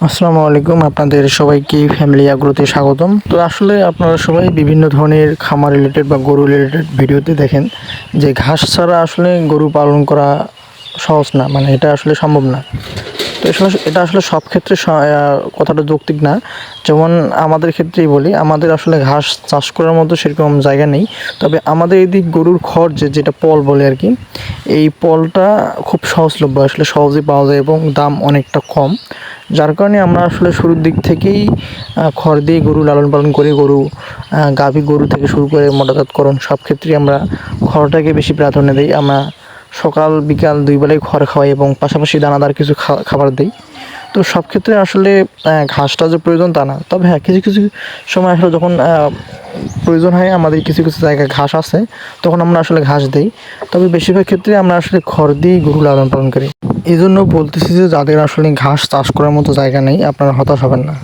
আসসালামু আলাইকুম, আপনাদের সবাইকে ফ্যামিলি এগ্রোতে স্বাগতম। তো আসলে আপনারা সবাই বিভিন্ন ধরনের খামার রিলেটেড বা গরু রিলেটেড ভিডিওতে দেখেন যে ঘাস ছাড়া আসলে গরু পালন করা সহজ না, মানে এটা আসলে সম্ভব না। তো এটা আসলে সব ক্ষেত্রে কথাটা যৌক্তিক না। যেমন আমাদের ক্ষেত্রেই বলি, আমাদের আসলে ঘাস চাষ করার মতো সেরকম জায়গা নেই। তবে আমাদের এদিক গরুর খড় যেটা পল বলে আর কি, এই পলটা খুব সহজলভ্য, আসলে সহজেই পাওয়া যায় এবং দাম অনেকটা কম। যার কারণে আমরা আসলে শুরুর দিক থেকেই খড় দিয়ে গরু লালন পালন করি। গাভী গরু থেকে শুরু করে মোটাতাতকরণ সব ক্ষেত্রেই আমরা খড়টাকে বেশি প্রাধান্য দিই। আমরা সকাল বিকাল দুই বেলায় খড় খাওয়াই এবং পাশাপাশি দানাদার কিছু খাবার দিই। তো সব ক্ষেত্রে আসলে ঘাসটা যে প্রয়োজন তা না, তবে হ্যাঁ কিছু কিছু সময় আসলে যখন প্রয়োজন হয়, আমাদের কিছু কিছু জায়গায় ঘাস আছে, তখন আমরা আসলে ঘাস দিই। তবে বেশিরভাগ ক্ষেত্রে আমরা আসলে খড় দিয়েই গরু লালন পালন করি। এই জন্য বলতেছি যে যাদের আসলে ঘাস চাষ করার মতো জায়গা নেই, আপনারা হতাশ হবেন না।